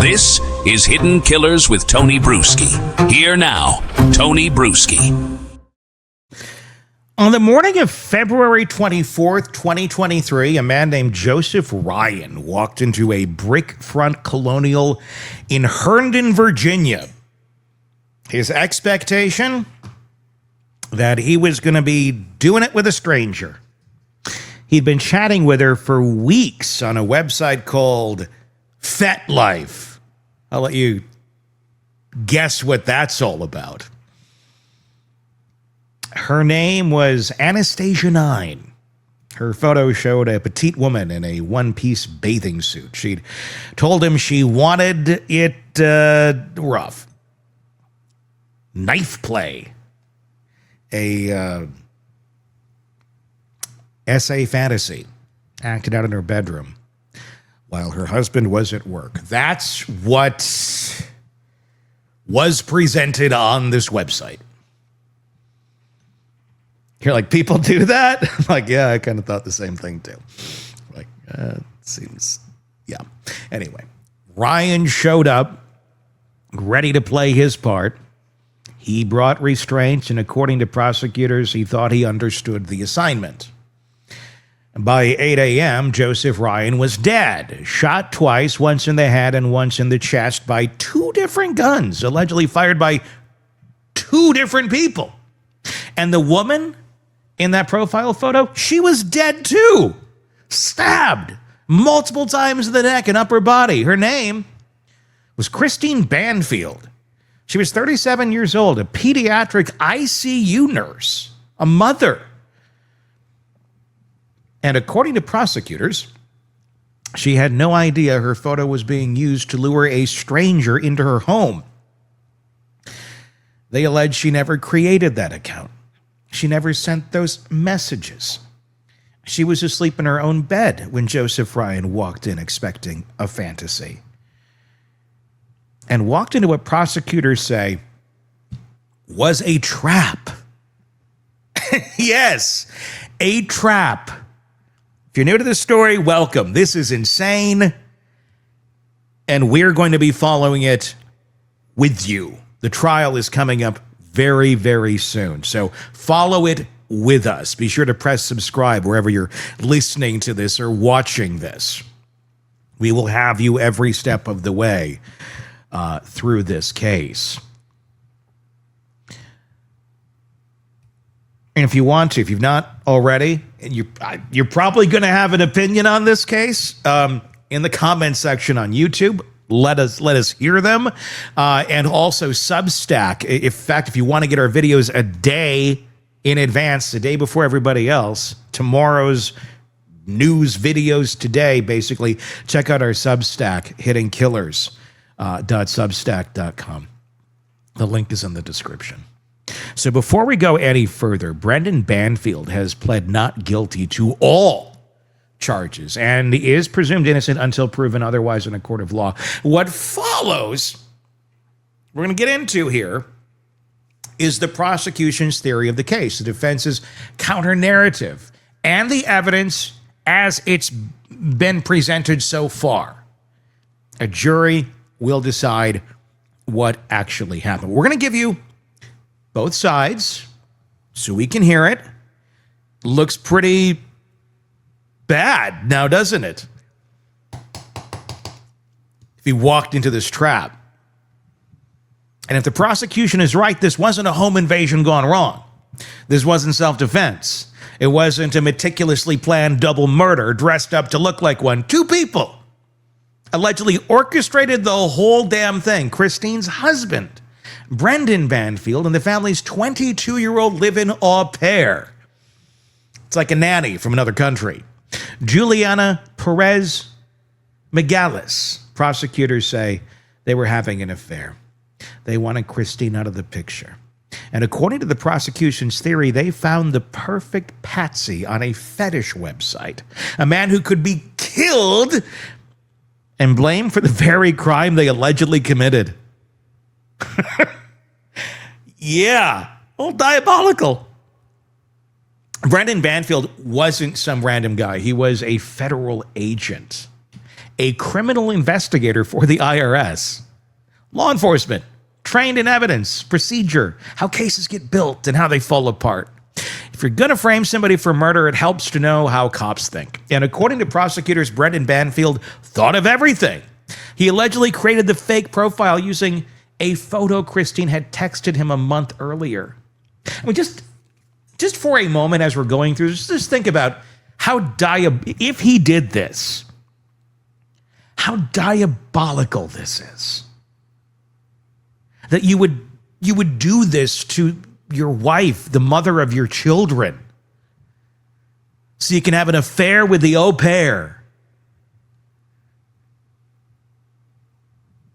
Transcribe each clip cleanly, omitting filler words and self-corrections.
This is Hidden Killers with Tony Bruschi. Here now, Tony Bruschi. On the morning of February 24th, 2023, a man named Joseph Ryan walked into a brick front colonial in Herndon, Virginia. His expectation? That he was going to be doing it with a stranger. He'd been chatting with her for weeks on a website called FetLife. I'll let you guess what that's all about. Her name was Anastasia 9. Her photo showed a petite woman in a one-piece bathing suit. She'd told him she wanted it rough. Knife play. A essay fantasy acted out in her bedroom while her husband was at work. That's what was presented on this website. You're like, people do that? I'm like, yeah, I kind of thought the same thing too. Like, it seems, yeah. Anyway, Ryan showed up ready to play his part. He brought restraints, and according to prosecutors, he thought he understood the assignment. By 8 a.m., Joseph Ryan was dead, shot twice, once in the head and once in the chest by two different guns, allegedly fired by two different people. And the woman in that profile photo, she was dead too, stabbed multiple times in the neck and upper body. Her name was Christine Banfield. She was 37 years old, a pediatric ICU nurse, a mother. And according to prosecutors, she had no idea her photo was being used to lure a stranger into her home. They allege she never created that account. She never sent those messages. She was asleep in her own bed when Joseph Ryan walked in expecting a fantasy. And walked into what prosecutors say was a trap. Yes, a trap. If you're new to this story, welcome. This is insane, and we're going to be following it with you. The trial is coming up very, very soon, so follow it with us. Be sure to press subscribe wherever you're listening to this or watching this. We will have you every step of the way through this case. And if you want to, if you've not already, and you're probably going to have an opinion on this case, in the comment section on YouTube, let us hear them. And also Substack. In fact, if you want to get our videos a day in advance, a day before everybody else, tomorrow's news videos today, basically, check out our Substack, hiddenkillers.substack.com. The link is in the description. So before we go any further, Brendan Banfield has pled not guilty to all charges and is presumed innocent until proven otherwise in a court of law. What follows, we're going to get into here, is the prosecution's theory of the case, the defense's counter-narrative, and the evidence as it's been presented so far. A jury will decide what actually happened. We're going to give you both sides so we can hear it. Looks pretty bad now, doesn't it? If he walked into this trap. And if the prosecution is right, this wasn't a home invasion gone wrong. This wasn't self-defense. It wasn't a meticulously planned double murder dressed up to look like one. Two people allegedly orchestrated the whole damn thing. Christine's husband, Brendan Banfield, and the family's 22-year-old live-in au pair. It's like a nanny from another country. Juliana Peres Magalhães. Prosecutors say they were having an affair. They wanted Christine out of the picture. And according to the prosecution's theory, they found the perfect Patsy on a fetish website. A man who could be killed and blamed for the very crime they allegedly committed. Yeah, all diabolical. Brendan Banfield wasn't some random guy. He was a federal agent. a criminal investigator for the IRS. Law enforcement, trained in evidence, procedure, how cases get built and how they fall apart. If you're going to frame somebody for murder, it helps to know how cops think. And according to prosecutors, Brendan Banfield thought of everything. He allegedly created the fake profile using a photo Christine had texted him a month earlier. I mean, just for a moment as we're going through this, just think about how if he did this, how diabolical this is. That you would do this to your wife, the mother of your children, so you can have an affair with the au pair.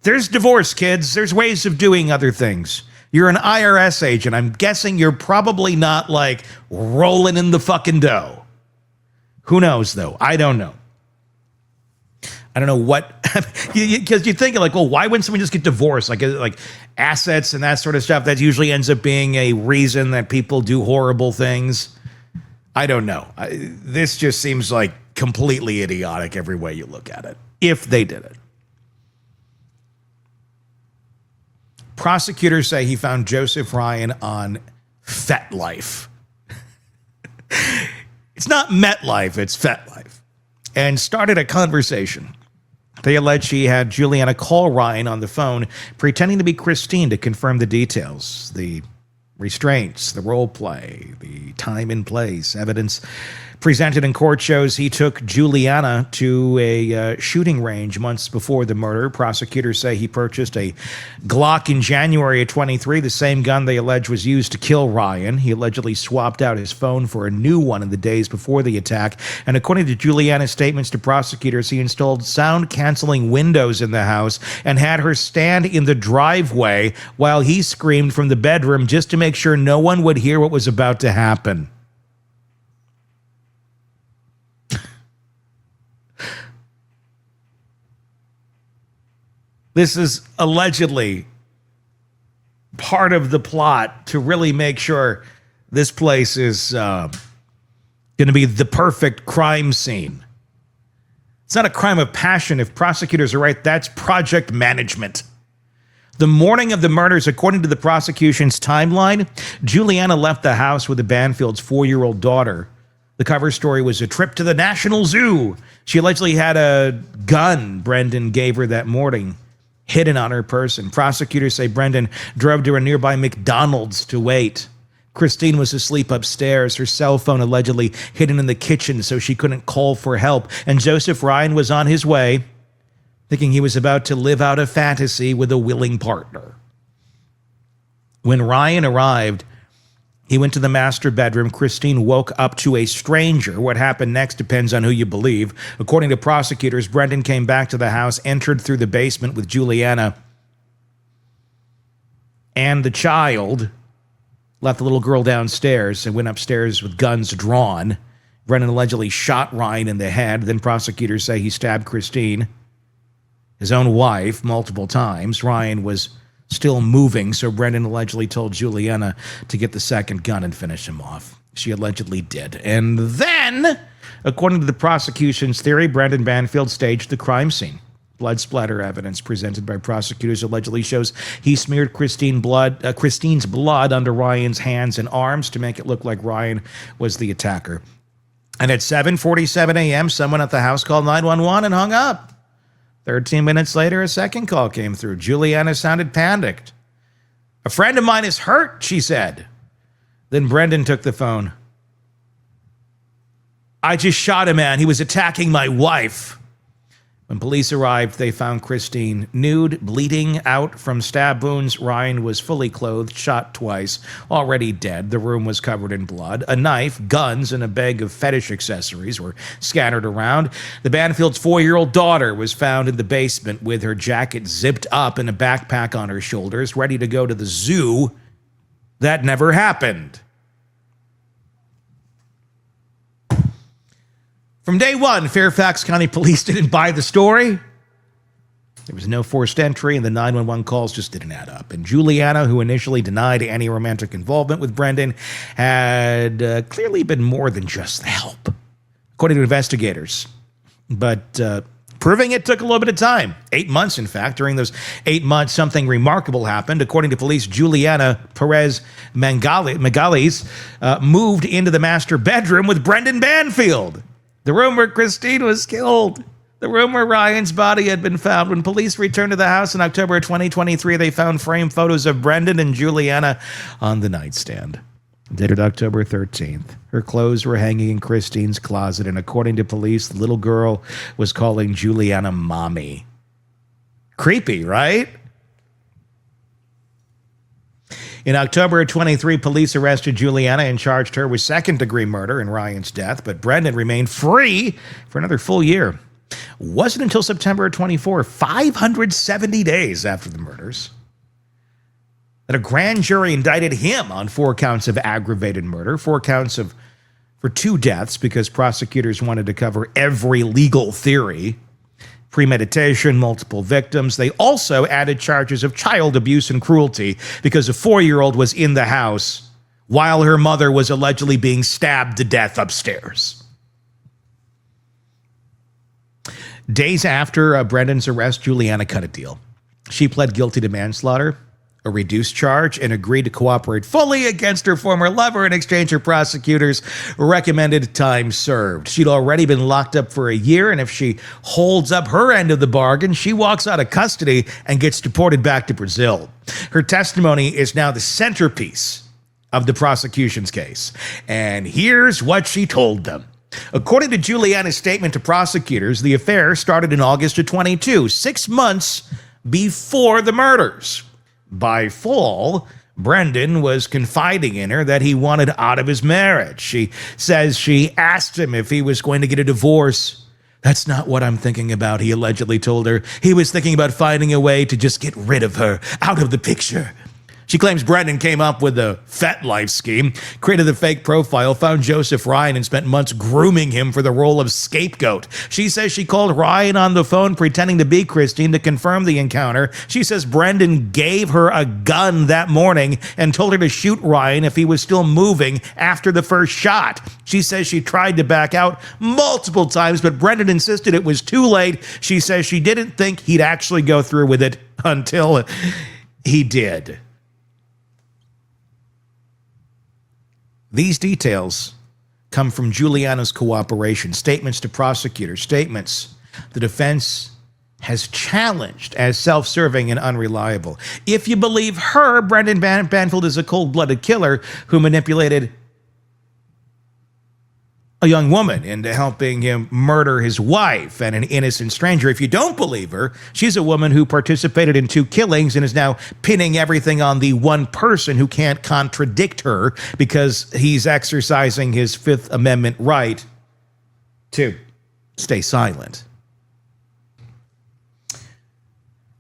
There's divorce, kids. There's ways of doing other things. You're an IRS agent. I'm guessing you're probably not like rolling in the fucking dough. Who knows, though? I don't know. I don't know what, because you think like, well, why wouldn't someone just get divorced? Like assets and that sort of stuff, that usually ends up being a reason that people do horrible things. I don't know. This just seems like completely idiotic every way you look at it, if they did it. Prosecutors say he found Joseph Ryan on FetLife. It's not MetLife, it's FetLife. And started a conversation. They allege she had Juliana call Ryan on the phone, pretending to be Christine to confirm the details, the restraints, the role play, the time and place. Evidence presented in court shows he took Juliana to a shooting range months before the murder. Prosecutors say he purchased a Glock in January of 23, the same gun they allege was used to kill Ryan. He allegedly swapped out his phone for a new one in the days before the attack. And according to Juliana's statements to prosecutors, he installed sound-canceling windows in the house and had her stand in the driveway while he screamed from the bedroom just to make sure no one would hear what was about to happen. This is allegedly part of the plot to really make sure this place is going to be the perfect crime scene. It's not a crime of passion. If prosecutors are right, that's project management. The morning of the murders, according to the prosecution's timeline, Juliana left the house with the Banfield's 4-year-old daughter. The cover story was a trip to the National Zoo. She allegedly had a gun Brendan gave her that morning hidden on her person. Prosecutors say Brendan drove to a nearby McDonald's to wait. Christine was asleep upstairs, her cell phone allegedly hidden in the kitchen so she couldn't call for help. And Joseph Ryan was on his way, thinking he was about to live out a fantasy with a willing partner. When Ryan arrived, he went to the master bedroom. Christine woke up to a stranger. What happened next depends on who you believe. According to prosecutors, Brendan came back to the house, entered through the basement with Juliana and the child, left the little girl downstairs, and went upstairs with guns drawn. Brendan allegedly shot Ryan in the head. Then prosecutors say he stabbed Christine, his own wife, multiple times. Ryan was still moving, so Brendan allegedly told Juliana to get the second gun and finish him off. She allegedly did. And then, according to the prosecution's theory, Brendan Banfield staged the crime scene. Blood splatter evidence presented by prosecutors allegedly shows he smeared Christine's blood under Ryan's hands and arms to make it look like Ryan was the attacker. And at 7:47 a.m., someone at the house called 911 and hung up. 13 minutes later, a second call came through. Juliana sounded panicked. "A friend of mine is hurt," she said. Then Brendan took the phone. "I just shot a man. He was attacking my wife." When police arrived, they found Christine nude, bleeding out from stab wounds. Ryan was fully clothed, shot twice, already dead. The room was covered in blood. A knife, guns, and a bag of fetish accessories were scattered around. The Banfield's 4-year-old daughter was found in the basement with her jacket zipped up and a backpack on her shoulders, ready to go to the zoo. That never happened. From day one, Fairfax County Police didn't buy the story. There was no forced entry, and the 911 calls just didn't add up. And Juliana, who initially denied any romantic involvement with Brendan, had clearly been more than just the help, according to investigators. But Proving it took a little bit of time. 8 months, in fact. During those 8 months, something remarkable happened. According to police, Juliana Peres Magalhães moved into the master bedroom with Brendan Banfield, the room where Christine was killed, the room where Ryan's body had been found. When police returned to the house in October 2023, they found framed photos of Brendan and Juliana on the nightstand. Dated October 13th. Her clothes were hanging in Christine's closet, and according to police, the little girl was calling Juliana mommy. Creepy, right? In October 23, police arrested Juliana and charged her with second-degree murder in Ryan's death, but Brendan remained free for another full year. Wasn't until September 24, 570 days after the murders, that a grand jury indicted him on 4 counts of aggravated murder, 4 counts for 2 deaths because prosecutors wanted to cover every legal theory, premeditation, multiple victims. They also added charges of child abuse and cruelty because a 4-year-old was in the house while her mother was allegedly being stabbed to death upstairs. Days after Brendan's arrest, Juliana cut a deal. She pled guilty to manslaughter, a reduced charge, and agreed to cooperate fully against her former lover in exchange for prosecutors' recommended time served. She'd already been locked up for a year, and if she holds up her end of the bargain, she walks out of custody and gets deported back to Brazil. Her testimony is now the centerpiece of the prosecution's case. And here's what she told them. According to Juliana's statement to prosecutors, the affair started in August of 22, 6 months before the murders. By fall, Brendan was confiding in her that he wanted out of his marriage. She says she asked him if he was going to get a divorce. That's not what I'm thinking about, he allegedly told her. He was thinking about finding a way to just get rid of her, out of the picture. She claims Brendan came up with the FetLife scheme, created the fake profile, found Joseph Ryan, and spent months grooming him for the role of scapegoat. She says she called Ryan on the phone pretending to be Christine to confirm the encounter. She says Brendan gave her a gun that morning and told her to shoot Ryan if he was still moving after the first shot. She says she tried to back out multiple times, but Brendan insisted it was too late. She says she didn't think he'd actually go through with it until he did. These details come from Juliana's cooperation, statements to prosecutors, statements the defense has challenged as self-serving and unreliable. If you believe her, Brendan Banfield is a cold-blooded killer who manipulated a young woman into helping him murder his wife and an innocent stranger. If you don't believe her, she's a woman who participated in 2 killings and is now pinning everything on the one person who can't contradict her because he's exercising his Fifth Amendment right to stay silent.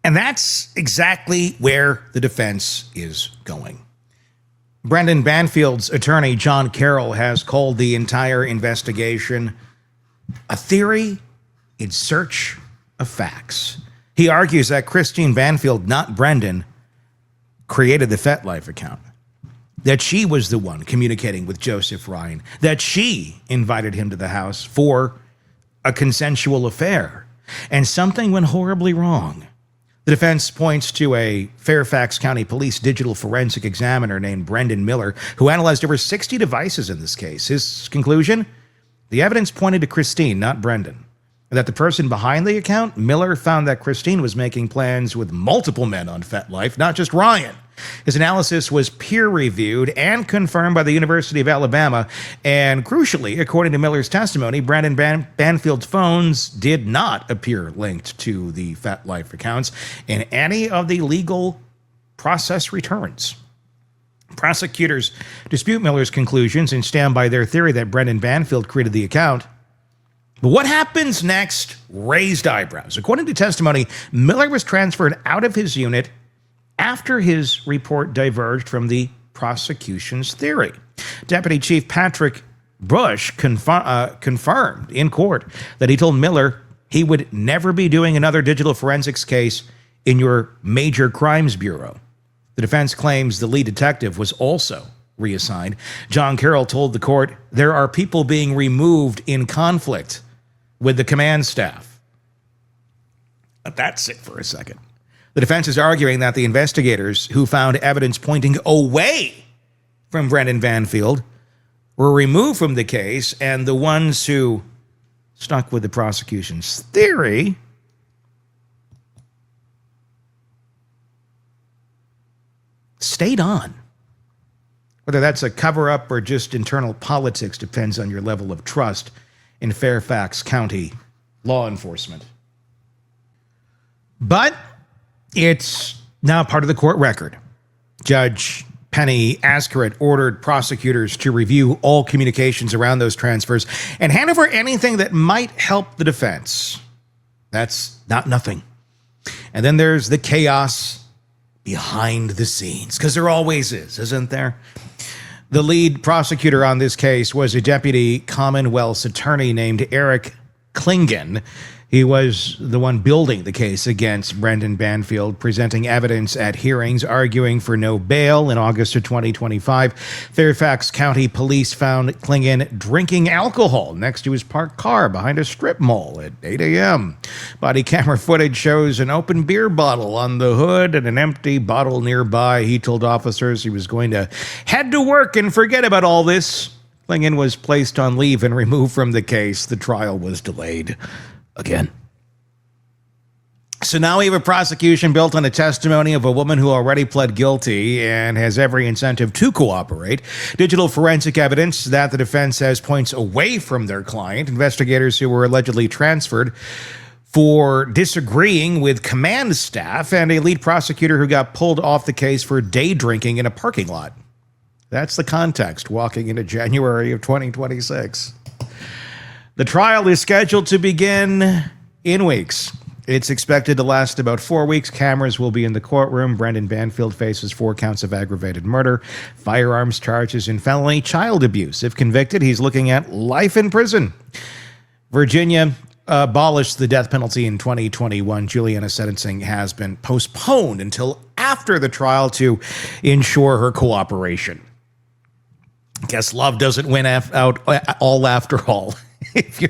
And that's exactly where the defense is going. Brendan Banfield's attorney, John Carroll, has called the entire investigation a theory in search of facts. He argues that Christine Banfield, not Brendan, created the FetLife account, that she was the one communicating with Joseph Ryan, that she invited him to the house for a consensual affair, and something went horribly wrong. The defense points to a Fairfax County Police digital forensic examiner named Brendan Miller, who analyzed over 60 devices in this case. His conclusion? The evidence pointed to Christine, not Brendan. That the person behind the account, Miller, found that Christine was making plans with multiple men on FetLife, not just Ryan. His analysis was peer-reviewed and confirmed by the University of Alabama, and crucially, according to Miller's testimony, Brendan Banfield's phones did not appear linked to the FetLife accounts in any of the legal process returns. Prosecutors dispute Miller's conclusions and stand by their theory that Brendan Banfield created the account. But what happens next raised eyebrows. According to testimony, Miller was transferred out of his unit after his report diverged from the prosecution's theory. Deputy Chief Patrick Bush confirmed in court that he told Miller he would never be doing another digital forensics case in your major crimes bureau. The defense claims the lead detective was also reassigned. John Carroll told the court there are people being removed in conflict with the command staff. Let that sit for a second. The defense is arguing that the investigators who found evidence pointing away from Brendan Banfield were removed from the case, and the ones who stuck with the prosecution's theory stayed on. Whether that's a cover-up or just internal politics depends on your level of trust in Fairfax County law enforcement. But it's now part of the court record. Judge Penny Ascaret ordered prosecutors to review all communications around those transfers and hand over anything that might help the defense. That's not nothing. And then there's the chaos behind the scenes, because there always is, isn't there? The lead prosecutor on this case was a deputy Commonwealth's attorney named Eric Klingen. He was the one building the case against Brendan Banfield, presenting evidence at hearings, arguing for no bail. In August of 2025, Fairfax County Police found Klingen drinking alcohol next to his parked car behind a strip mall at 8 a.m. Body camera footage shows an open beer bottle on the hood and an empty bottle nearby. He told officers he was going to head to work and forget about all this. Klingen was placed on leave and removed from the case. The trial was delayed again. So now we have a prosecution built on a testimony of a woman who already pled guilty and has every incentive to cooperate. Digital forensic evidence that the defense says points away from their client. Investigators who were allegedly transferred for disagreeing with command staff, and a lead prosecutor who got pulled off the case for day drinking in a parking lot. That's the context walking into January of 2026. The trial is scheduled to begin in weeks. It's expected to last about 4 weeks. Cameras will be in the courtroom. Brendan Banfield faces 4 counts of aggravated murder, firearms charges, and felony child abuse. If convicted, he's looking at life in prison. Virginia abolished the death penalty in 2021. Juliana's sentencing has been postponed until after the trial to ensure her cooperation. Guess love doesn't win out all after all. If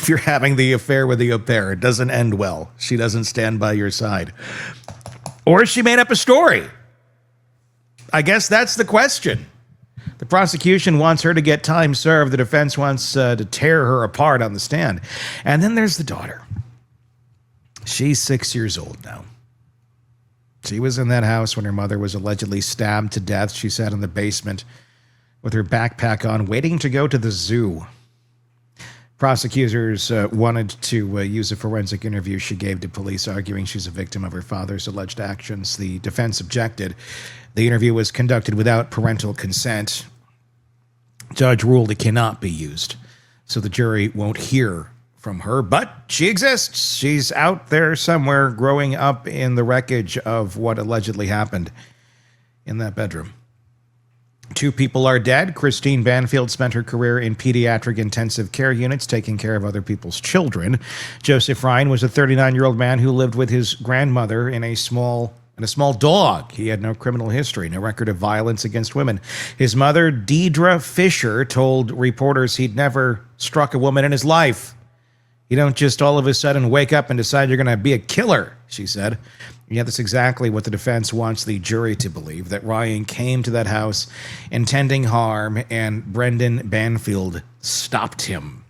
you're having the affair with the au pair, it doesn't end well. She doesn't stand by your side. Or she made up a story. I guess that's the question. The prosecution wants her to get time served. The defense wants to tear her apart on the stand. And then there's the daughter. She's 6 years old now. She was in that house when her mother was allegedly stabbed to death. She sat in the basement with her backpack on, waiting to go to the zoo. Prosecutors wanted to use a forensic interview she gave to police, arguing she's a victim of her father's alleged actions. The defense objected. The interview was conducted without parental consent. Judge ruled it cannot be used, so the jury won't hear from her, but she exists. She's out there somewhere, growing up in the wreckage of what allegedly happened in that bedroom. 2 people are dead. Christine Banfield spent her career in pediatric intensive care units, taking care of other people's children. Joseph Ryan was a 39-year-old man who lived with his grandmother in a small dog. He had no criminal history, no record of violence against women. His mother, Deidre Fisher, told reporters he'd never struck a woman in his life. You don't just all of a sudden wake up and decide you're going to be a killer, she said. Yeah, that's exactly what the defense wants the jury to believe, that Ryan came to that house intending harm and Brendan Banfield stopped him.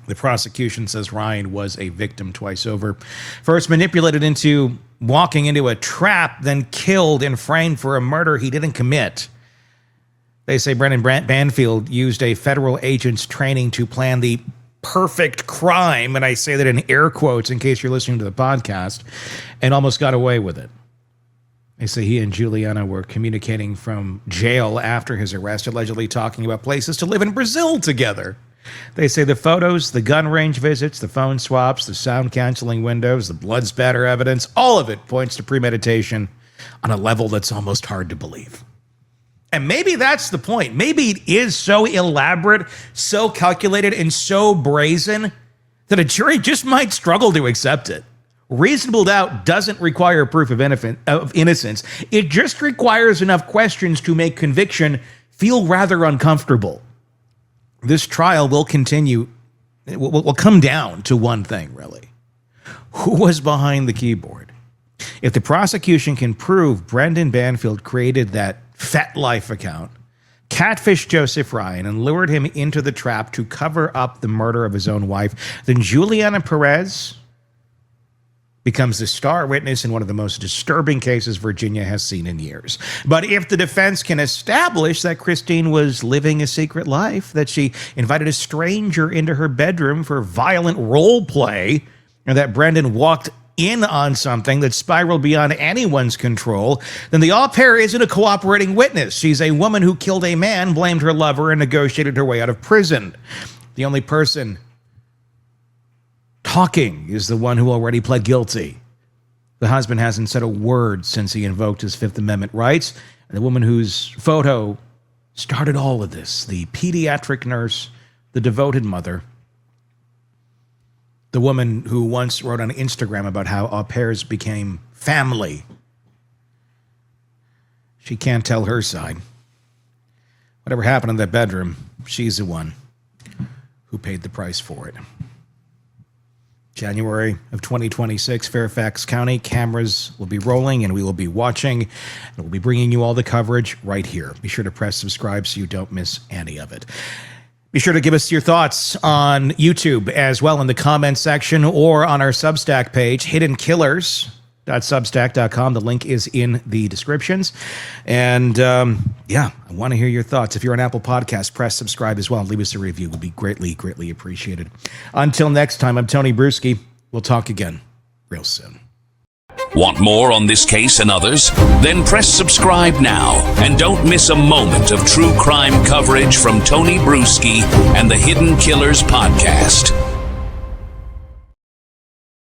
The prosecution says Ryan was a victim twice over. First manipulated into walking into a trap, then killed and framed for a murder he didn't commit. They say Brendan Banfield used a federal agent's training to plan the perfect crime, and I say that in air quotes in case you're listening to the podcast, and almost got away with it. They say he and Juliana were communicating from jail after his arrest, allegedly talking about places to live in Brazil together. They say the photos, the gun range visits, the phone swaps, the sound-canceling windows, the blood spatter evidence, all of it points to premeditation on a level that's almost hard to believe. And maybe that's the point. Maybe it is so elaborate, so calculated, and so brazen that a jury just might struggle to accept it. Reasonable doubt doesn't require proof of innocence. It just requires enough questions to make conviction feel rather uncomfortable. This trial will continue. It will come down to one thing, really. who was behind the keyboard. If the prosecution can prove Brendan Banfield created that FetLife account, catfished Joseph Ryan, and lured him into the trap to cover up the murder of his own wife, then Juliana Peres becomes the star witness in one of the most disturbing cases Virginia has seen in years. But if the defense can establish that Christine was living a secret life, that she invited a stranger into her bedroom for violent role play, and that Brendan walked in on something that spiraled beyond anyone's control, then the au pair isn't a cooperating witness. She's a woman who killed a man, blamed her lover, and negotiated her way out of prison. The only person talking is the one who already pled guilty. The husband hasn't said a word since he invoked his Fifth Amendment rights. And the woman whose photo started all of this, the pediatric nurse, the devoted mother, the woman who once wrote on Instagram about how au pairs became family. She can't tell her side. Whatever happened in that bedroom, she's the one who paid the price for it. January of 2026, Fairfax County, cameras will be rolling and we will be watching. And we'll be bringing you all the coverage right here. Be sure to press subscribe so you don't miss any of it. Be sure to give us your thoughts on YouTube as well in the comment section or on our Substack page, hiddenkillers.substack.com. The link is in the descriptions. And I want to hear your thoughts. If you're on Apple Podcasts, press subscribe as well and leave us a review. It would be greatly, greatly appreciated. Until next time, I'm Tony Bruschi. We'll talk again real soon. Want more on this case and others? Then press subscribe now and don't miss a moment of true crime coverage from Tony Bruschi and the Hidden Killers podcast.